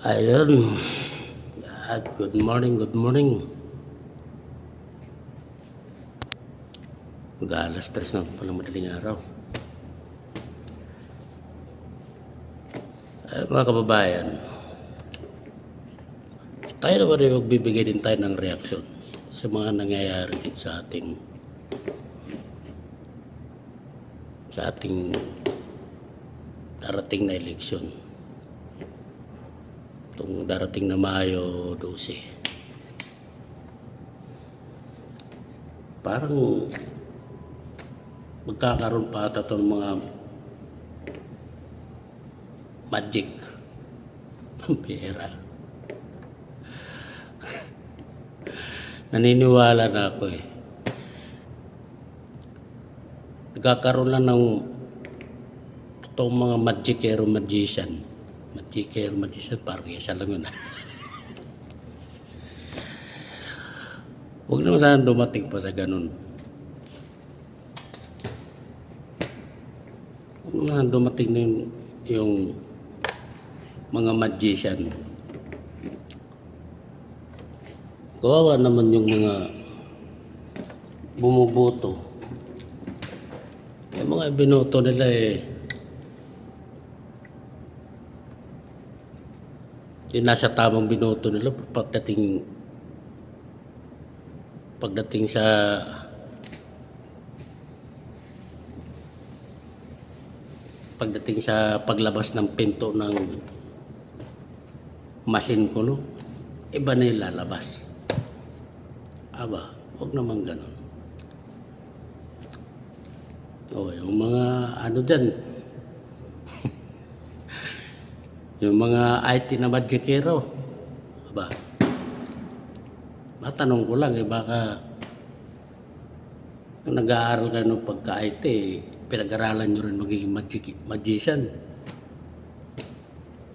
Ayun. Good morning, good morning. Mag-alas 3 na palang madaling araw. Mga kababayan, tayo naman ay magbibigay din tayo ng reaksyon sa mga nangyayari dito sa ating darating na eleksyon. Itong darating na Mayo 12. Parang magkakaroon pa ata itong mga magic ng pera. Naniniwala na ako eh. Nagkakaroon lang ng itong mga magicero magician. Magicero magician, parang isa lang yun. Huwag naman sana dumating pa sa ganun. Huwag naman dumating na yung mga magician. Kawawa naman yung mga bumuboto. Yung mga binoto nila yung nasa tamang binoto nila pagdating sa paglabas ng pinto ng machine ko, no? Iba na yung lalabas. Aba, huwag naman ganun. Yung mga ano dyan, yung mga IT na magicero, aba, matanong ko lang, baka kung nag-aaral kayo ng pagka-IT, pinag-aralan nyo rin magiging magician.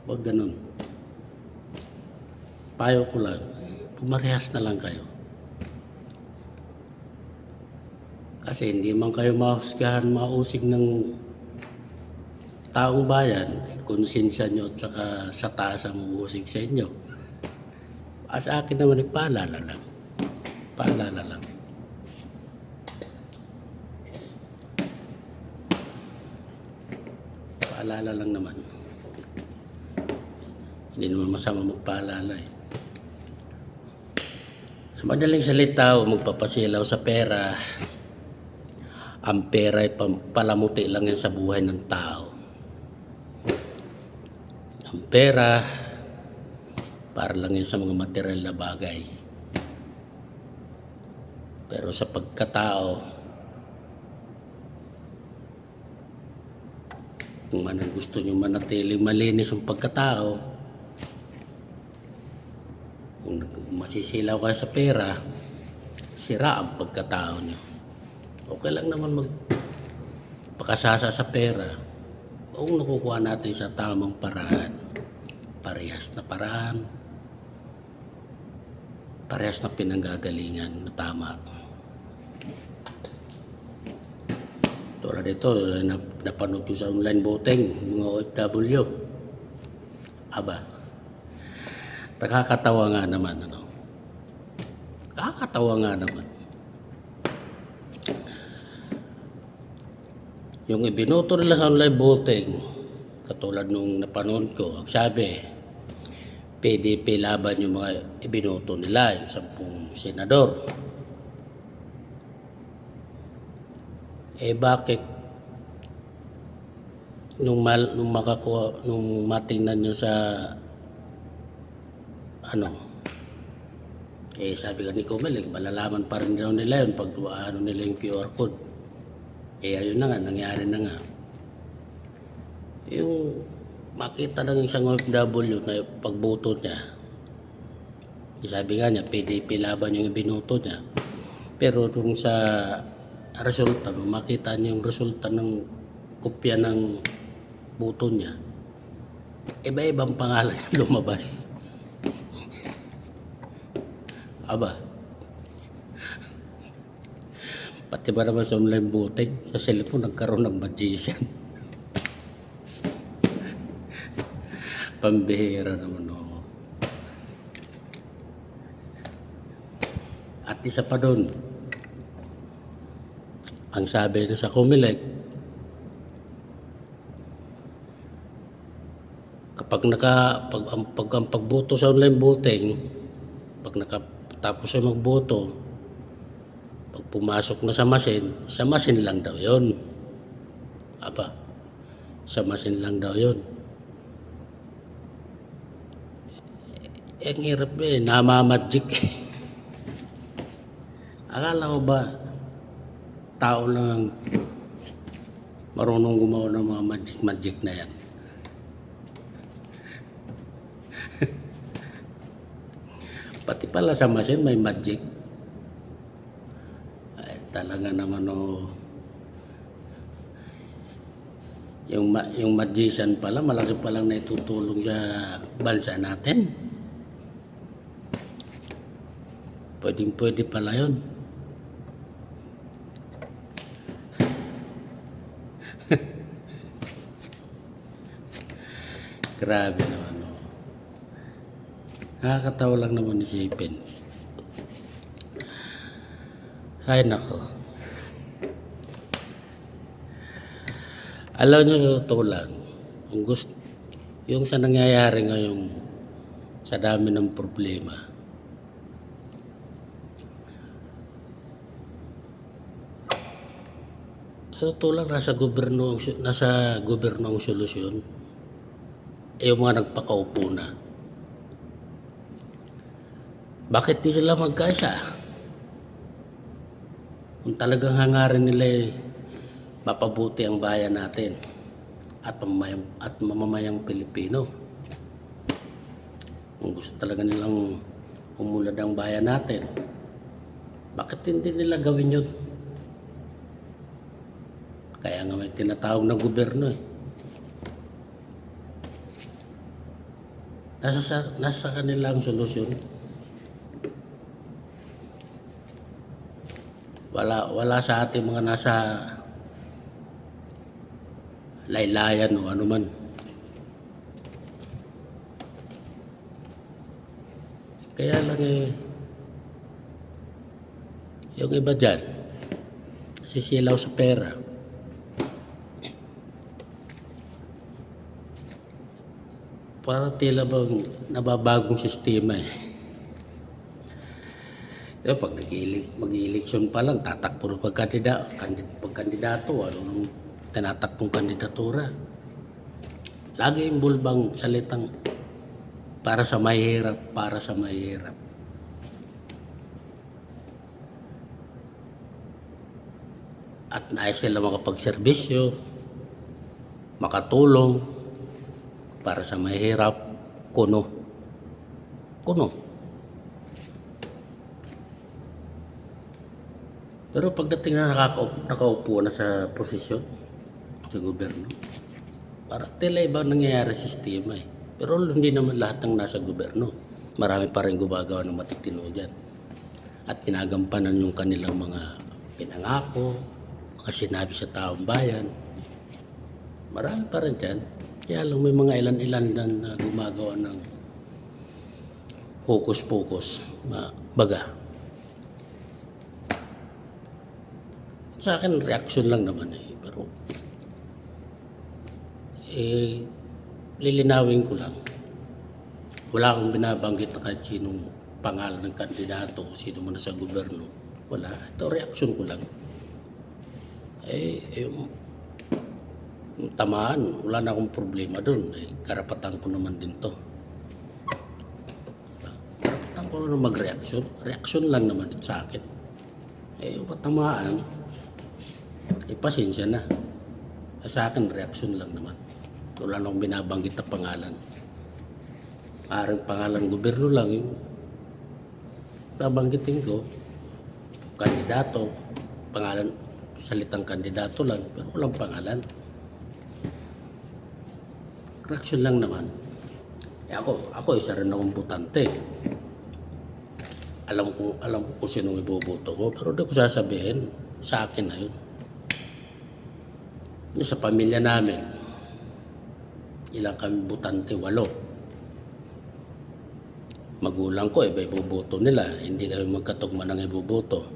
Huwag ganun. Payo ko lang, pumarehas na lang kayo. Kasi hindi man kayo mahusgahan, mausig ng taong bayan, konsensya nyo at saka sa taas ang uusig sa inyo. Sa akin naman, paalala lang. Paalala lang. Paalala lang naman. Hindi naman masama magpaalala eh. Sa madaling salita, magpapasilaw sa pera. Ang pera ay palamuti lang yan sa buhay ng tao. Ang pera, para lang yan sa mga material na bagay. Pero sa pagkatao, kung man ang gusto nyo manatiling malinis ang pagkatao, kung masisilaw kayo sa pera, sira ang pagkatao nyo. Okay lang naman magpakasasa sa pera kung nakukuha natin sa tamang paraan. Parehas na paraan, parehas na pinanggagalingan na tama. Tulad ito, napanood ko sa online voting, mga OFW. Aba, nakakatawa nga naman, ano? Nakakatawa nga naman. Yung ibinoto nila sa online voting, katulad nung napanood ko, ang sabi, PDP laban yung mga ibinoto nila, yung 10 senador. Bakit nung matingnan nyo sa sabi ka ni Kumeling, malalaman pa rin daw nila yun pag nila yung QR code. Ayun na nga, nangyari na nga. Yung makita ng isang OFW na pagboto niya, sabi nga niya, PDP laban yung binoto niya. Pero kung sa resulta, makita niya yung resulta ng kopya ng boto niya, iba-ibang pangalan lumabas. Aba, pati ba naman sa online voting, sa cellphone nagkaroon ng magician. Pambihira naman, oh. At isa pa doon, ang sabi na sa Comelec, pag ang pagboto sa online voting, pag nakatapos siya magboto, pag pumasok na sa machine lang daw yon. Aba, sa machine lang daw yon. Ang hirap namamagic Akala ko ba, tao lang ang marunong gumawa ng mga magic na yan. Pati pala sa machine may magic. Ay, talaga naman yung magician pala, malaki palang naitutulong sa bansa natin. Pwede pala yun. Grabe naman. Nakakatawa lang naman isipin. Ay nako. Alam nyo sa totoo lang, yung sa nangyayari ngayon sa dami ng problema, sa totoo lang nasa gobyerno ang solusyon. Yung mga nagpakaupo na. Bakit di sila magkaisa? Kung talagang hangarin nila mapabuti ang bayan natin at mamamayang Pilipino. Kung gusto talaga nilang umunlad ang bayan natin, bakit hindi nila gawin yun? Kaya nga may tinatawag na gobyerno Nasa kanila ang solusyon. Wala sa ating mga nasa laylayan o ano man. Kaya lang yung iba dyan, sisilaw sa pera. Para tila bang nababagong sistema Pag mag-eleksyon pa lang, tatakbo ng pagkandidato, anong tinatakbong kandidatura. Lagi yung bulbang salitang para sa mahirap. At nais sila makapagserbisyo, makatulong para sa mahirap, kuno. Pero pagdating na nakaupo na sa posisyon sa gobyerno, para tila iba nangyayari sa sistema Pero hindi naman lahat ng nasa gobyerno. Marami pa rin gumagawa ng matitino dyan. At kinagampanan yung kanilang mga pinangako, mga sinabi sa taong bayan. Marami pa rin dyan. Kaya lang may mga ilan-ilan na gumagawa ng hokus-pokus, baga. Sa akin, reaction lang naman Pero, lilinawin ko lang. Wala akong binabanggit na kahit sinong pangalan ng kandidato o sino man sa gobyerno. Wala. Ito, reaction ko lang. Yung tamaan, wala na akong problema doon. Karapatan ko naman din to. Karapatan ko na mag-reaction. Reaction lang naman sa akin. Tamaan, pasensya na. Sa akin, reaction lang naman. Wala na akong binabanggit na pangalan. Parang pangalan gobyerno lang yung babanggitin ko. Kandidato, pangalan, salitang kandidato lang, pero walang pangalan. Reaction lang naman. Ako isa rin akong butante. Alam ko kung sinong iboboto ko, pero di ko sasabihin, sa akin na yun. Sa pamilya namin, ilang kami butante, 8. magulang ko, iba iboboto nila. Hindi kami magkatugma ng iboboto.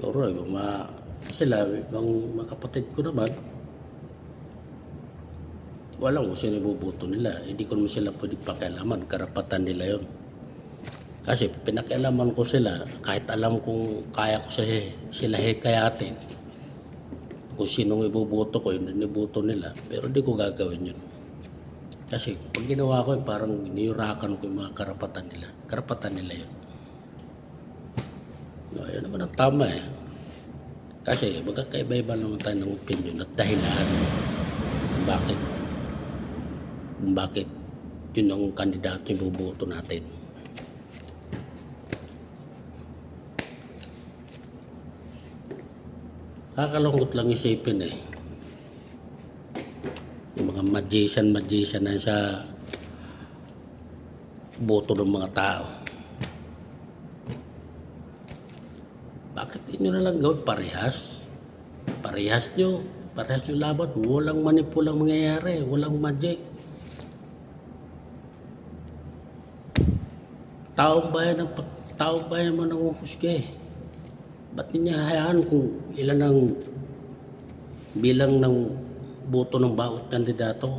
Pero sila, ibang mga kapatid ko naman, walang kung sino iboboto nila. Hindi ko naman sila pwede pakialaman. Karapatan nila yon. Kasi pinakialaman ko sila, kahit alam kong kaya ko sila hikayatin. Kung sinong iboboto ko, yun iboboto nila. Pero hindi ko gagawin yun. Kasi pag ginawa ko, parang niyurakan ko yung mga karapatan nila. Karapatan nila yun. No, yun naman ang tama eh. Kasi magkakaiba-iba naman tayo ng opinion at dahilan bakit yun ang kandidato yung iboboto natin. Kakalungkot lang isipin eh. Yung mga magician na sa boto ng mga tao. Bakit inyo na lang gawin parehas? Parehas nyo laban. Walang manipulang mangyayari. Walang magic. Taong bayan mo nang uhusga eh. Ba't niya hayaan kung ilan ang bilang ng boto ng bawat kandidato?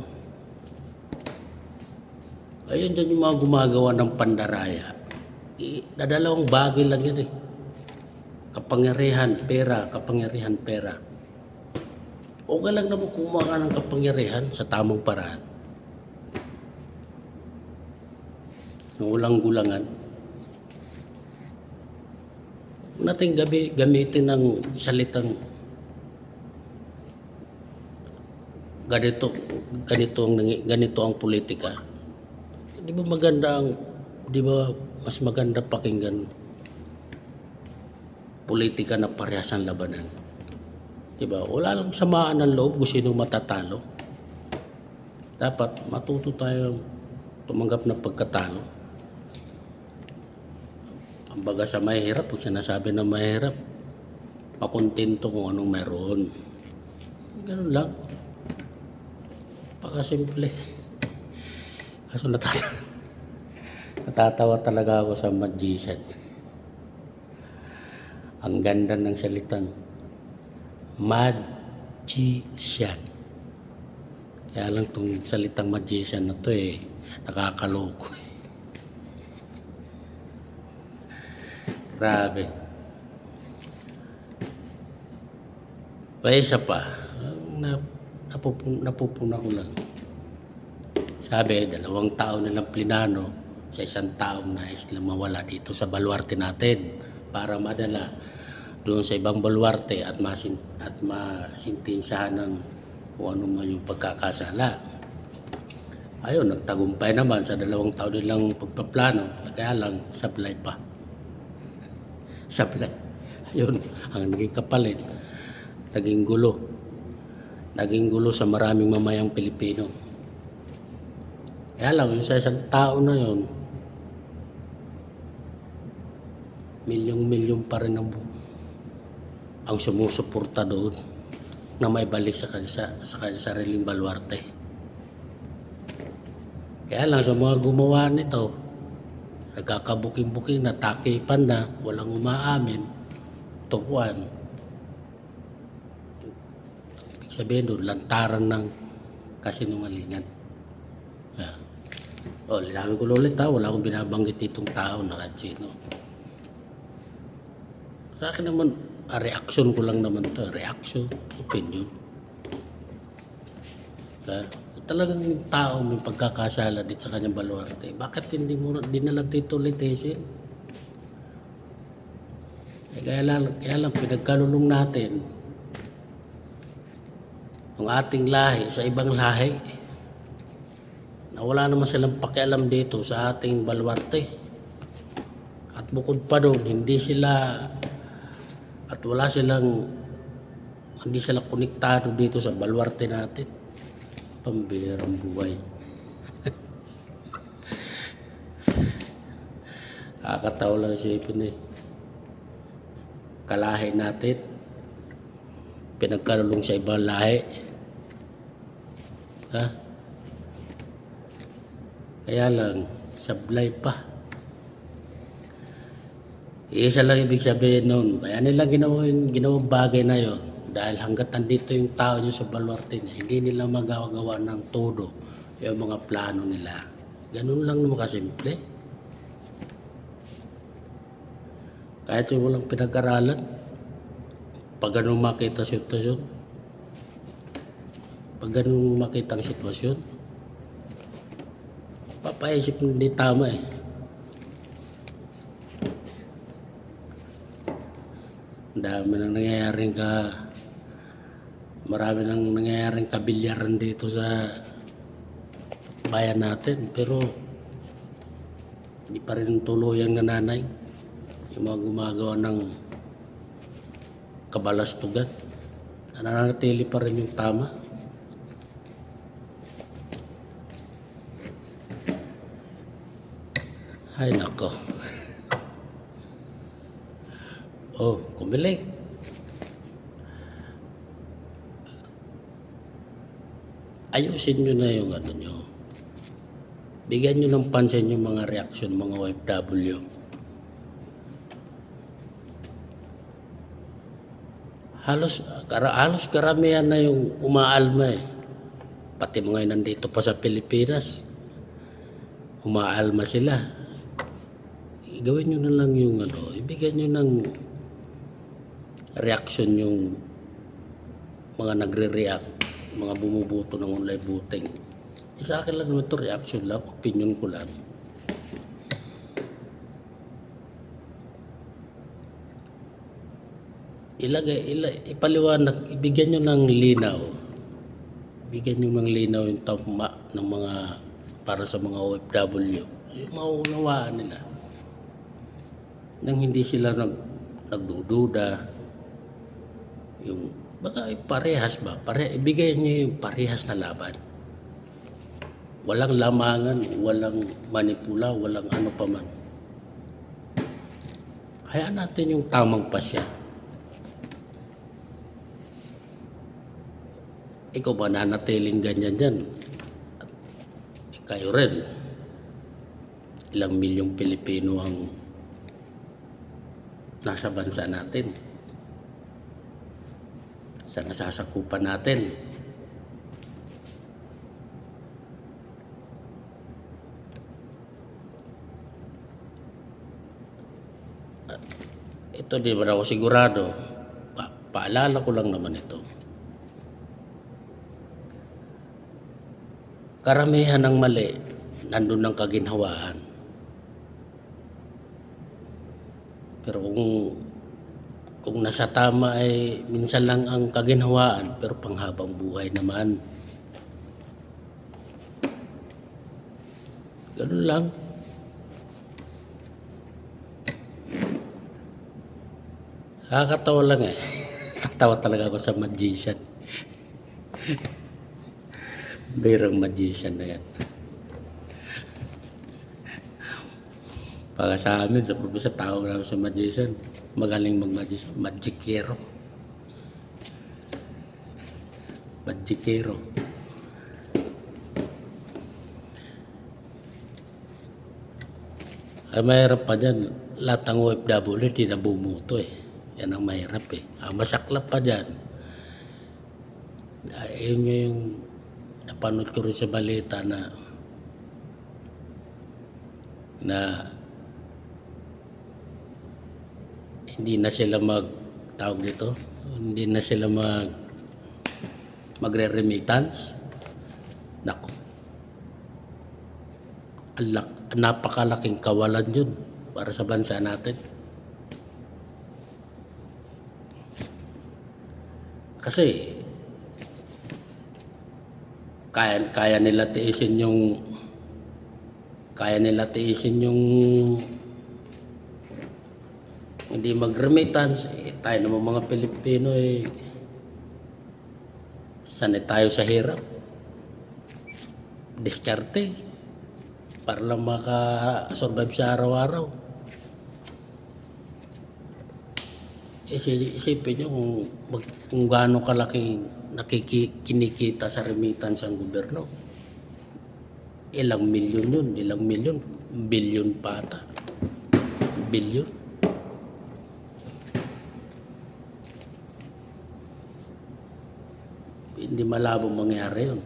Ayun dyan yung mga gumagawa ng pandaraya. Dadalawang bagay lang yan eh. Kapangyarihan, pera. Okay lang naman kumuha ka ng kapangyarihan sa tamang paraan. Nang walang gulangan. Nating gamitin ng salitang ganito ang politika. Di ba mas maganda pakinggan politika na parehas ang labanan? Di ba? Wala lang samaan ng loob kung sino matatalo. Dapat matuto tayo tumanggap ng pagkatalo. Ang baga sa mahirap, kung sinasabi na mahirap, makontento kung anong meron. Ganun lang. Pakasimple. Kaso natatawa talaga ako sa magician. Ang ganda ng salitang magician. Kaya lang itong salitang magician na to eh, nakakaloko eh. Grabe. Isa pa, napupuna ko lang. Sabi, 2 taon nilang plinano sa isang taong nais lang mawala dito sa baluarte natin para madala doon sa ibang baluarte at masintensyahan ng kung ano man yung pagkakasala. Ayun, nagtagumpay naman sa 2 taon nilang pagpaplano, kaya lang sablay pa. Sablay. Ayun, ang naging kapalit, naging gulo sa maraming mamayang Pilipino. Kaya lang, yung sa isang tao na yun, milyong pa rin ang sumusuporta doon na may balik sa kanya sariling baluarte. Kaya lang sa mga gumawa nito, nagkakabuking-buking na takipan na, walang umaamin, tupuan. Ibig sabihin doon, lantaran ng kasinungalingan. Yeah. Linawin ko ulit wala akong binabanggit itong tao na katsino. Sa akin naman, reaction ko lang naman to. Reaction, opinion. Talagang yung tao may pagkakasala dito sa kanyang baluarte. Bakit hindi na lang dito litisin? Kaya lang pinagkalulong natin ang ating lahi sa ibang lahi na wala naman silang pakialam dito sa ating baluarte. At bukod pa doon, hindi sila konektado dito sa baluarte natin. Pambihirang buhay. Nakakatawa lang isipin eh. Kalahi natin, pinagkalulong sa ibang lahi. Kaya lang, sablay pa. Isa lang ibig sabihin nun, kaya nila ginawang bagay na yon. Dahil hanggat nandito yung tao nyo sa baluarte niya, hindi nila magagawa ng todo yung mga plano nila. Ganun lang naman kasimple. Kahit yung walang pinag-aralan, pag ganun makita sitwasyon, pag ganun makita ang sitwasyon, papaisip hindi tama eh. Dami nang nangyayaring marami nang nangyayaring kabilyaran dito sa bayan natin, pero hindi pa rin tuluyang nananay yung mga gumagawa ng kabalastugan. Nananatili pa rin yung tama. Ay nako. Oh, kumilig. Ayusin nyo na yung ano nyo. Bigyan nyo ng pansin yung mga reaksyon mga OFW. Halos karamihan na yung umaalma eh. Pati mga nandito pa sa Pilipinas, umaalma sila. Gawin nyo na lang yung ano, ibigyan nyo ng reaksyon yung mga nagre-react, mga bumubuto ng online voting. Sa akin lang naman ito, reaction lang, opinion ko lang. Ipaliwanag, ibigyan nyo ng linaw. Bigyan nyo ng linaw yung tama ng mga, para sa mga OFW. Yung mauunawaan nila. Nang hindi sila nagdududa. Yung, baka parehas ba? Ibigay nyo yung parehas na laban. Walang lamangan, walang manipula, walang ano pa man. Hayaan natin yung tamang pasya. Ikaw ba nanatiling ganyan dyan? At kayo rin. Ilang milyong Pilipino ang nasa bansa natin. Sa nasasakupan natin. Ito di ba ako sigurado, paalala ko lang naman ito. Karamihan ng mali, nandun ng kaginhawaan. Pero kung nasa tama ay minsan lang ang kaginhawaan, pero panghabang buhay naman. Ganun lang. Nakakatawa lang eh. Nakatawa talaga ako sa magician. Birang magician na yan. Para sa amin, sa probinsya, tawag namin sa magician. Magaling mag-magician. Magikero. Magikero. Ay mahirap pa dyan. Lahat ng OFW hindi na bumuto eh. Yan ang mahirap eh. Masaklap pa dyan. Yun yung napanood ko rin sa balita na hindi na sila hindi na sila magre-remittance. Nako. Napakalaking kawalan yun para sa bansa natin. Kasi kaya nila tiisin yung hindi mag-remittance. Tayo naman mga Pilipino sanay tayo sa hirap. Diskarte para lang maka-survive sa araw-araw. Isipin nyo kung gaano kalaking kinikita sa remittance ang gobyerno. Ilang milyon yun, billion pa ata. Billion. Hindi malabong mangyari yun.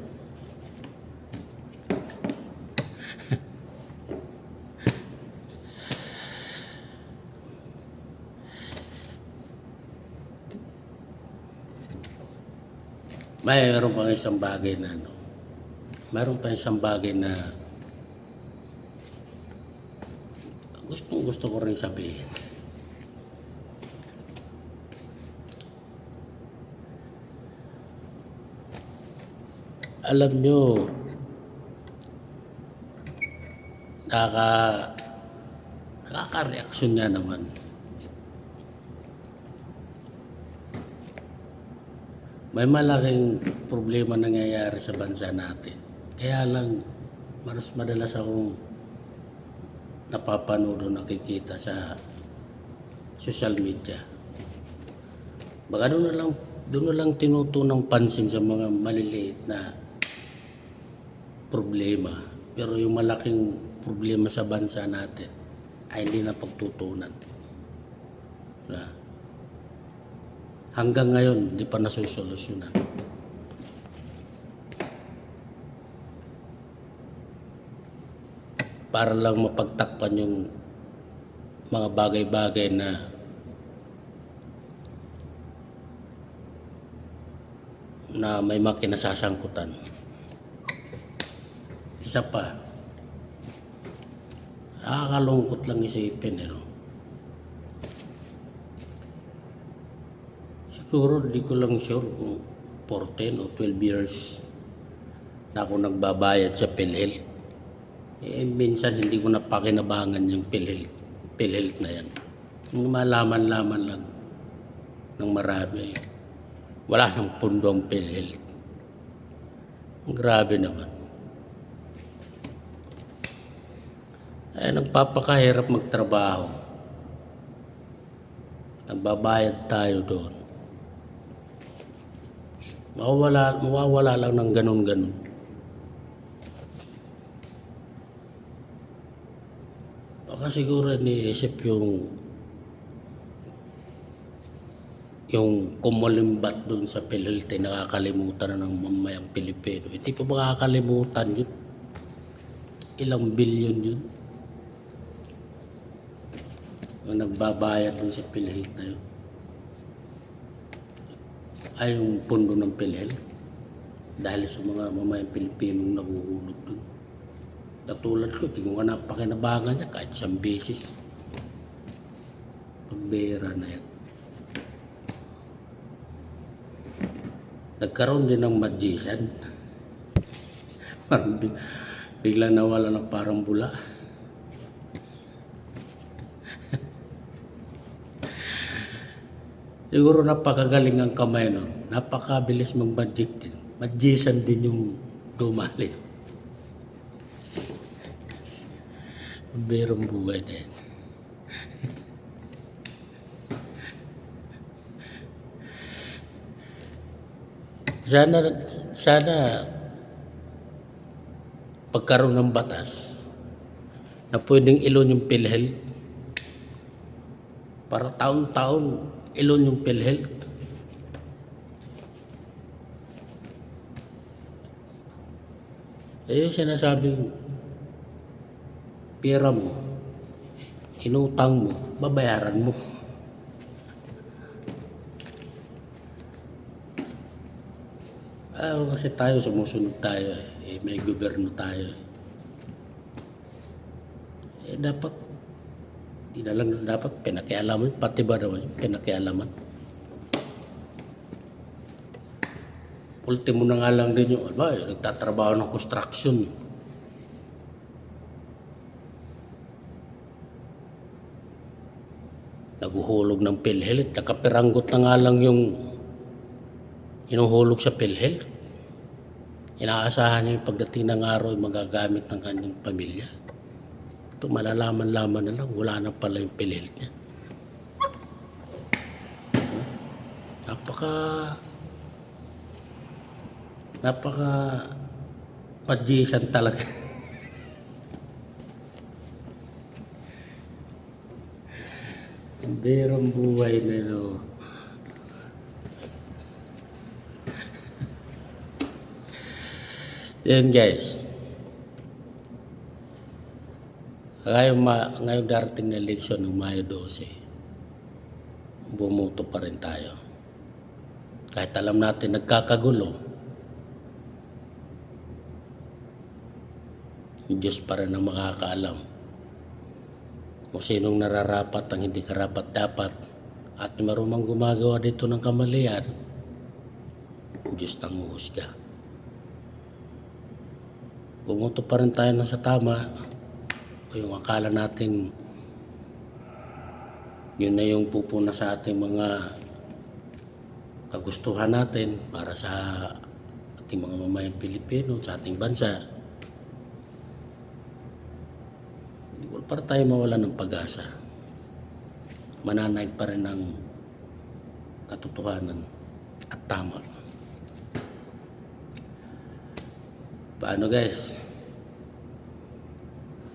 Mayroon pang isang bagay na gusto ko rin sabihin. Alam nyo, nakaka-reaksyon nga naman. May malaking problema nangyayari sa bansa natin. Kaya lang, mas madalas akong napapanood o nakikita sa social media. Baka doon na lang tinutunang pansin sa mga maliliit na problema. Pero yung malaking problema sa bansa natin ay hindi na pagtutunan. Hanggang ngayon, hindi pa nasusolusyonan. Para lang mapagtakpan yung mga bagay-bagay na may mga kinasasangkutan. Isa pa, nakakalungkot lang isipin, Siguro di ko lang sure kung 14 o 12 years na ako nagbabayad sa PhilHealth. Minsan hindi ko napakinabangan yung PhilHealth na yan. Yung malaman-laman lang ng marami. Wala nang pundo ang PhilHealth. Grabe naman. Nagpapakahirap magtrabaho. Nagbabayad tayo doon. Mawawala lang ng ganun-ganun. Baka siguro iniisip yung kumulimbat doon sa PhilHealth ay nakakalimutan na ng mamayang Pilipino. Hindi pa makakalimutan yun. Ilang bilyon yun. Yung nagbabayad doon sa PhilHealth na yun. Ay yung pundo ng PhilHealth dahil sa mga mamayang Pilipinong nahuhulog doon. Katulad ko, di ko nga napakinabangan niya kahit isang beses. Pagbera na yan. Nagkaroon din ng magician. Parang biglang nawala ng parang bula. Siguro napakagaling ang kamay nun. Napakabilis mag-magic din. Magician din yung dumali. Berong buhay na yan. Sana pagkaroon ng batas na pwedeng ilon yung PhilHealth para taon-taon ilon yung PhilHealth. Yung sinasabing pera mo, inutang mo, babayaran mo. Kasi tayo sumusunod tayo, may gobyerno tayo. Dapat pinakialaman, pati ba naman yung pinakialaman. Ultimo na nga lang din yung nagtatrabaho ng construction. Naguhulog ng PhilHealth, nakapiranggot na nga lang yung inuhulog sa PhilHealth. Inaasahan niya yung pagdating ng araw ay magagamit ng kanyang pamilya. Ito malalaman-laman na lang, wala na pala yung PhilHealth niya. Napaka magician talaga. Berong buhay na no. Yan guys. Ngayon darating na eleksyon ng Mayo 12, bumoto pa rin tayo. Kahit alam natin nagkakagulo, yung Diyos pa rin ang makakaalam kung sinong nararapat ang hindi karapat-dapat at marumang gumagawa dito ng kamalian, yung Diyos nang huhusga. Bumoto pa rin tayo na sa tama o yung akala natin yun na yung pupuna sa ating mga kagustuhan natin para sa ating mga mamayang Pilipino, sa ating bansa. Wala para tayo mawala ng pag-asa. Mananaig pa rin ang katotohanan at tama. Paano guys?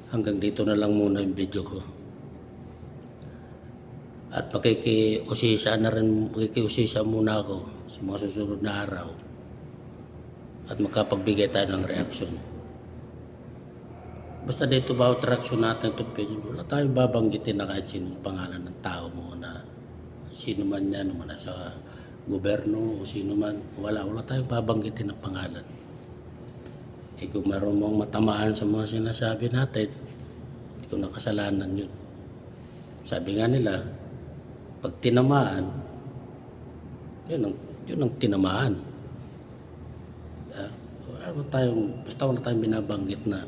Hanggang dito na lang muna yung video ko. At makikiusisa muna ako sa mga susunod na araw. At makapagbigay tayo ng reaksyon. Basta dito bawat reaksyon natin ito, wala tayong babanggitin na kahit sinong pangalan ng tao mo na sino man yan, naman nasa gobyerno o sino man. Wala tayong babanggitin ng pangalan. Eh kung meron mong matamaan sa mga sinasabi natin, hindi ko nakasalanan yun. Sabi nga nila, pag tinamaan, yun ang tinamaan. Basta wala tayong binabanggit na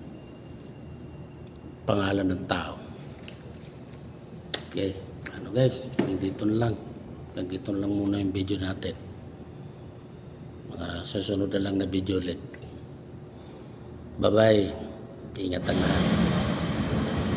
pangalan ng tao. Okay, ano guys, dito na lang muna yung video natin. Mga susunod na lang na video ulit. Bye-bye. Ingat ang lahat.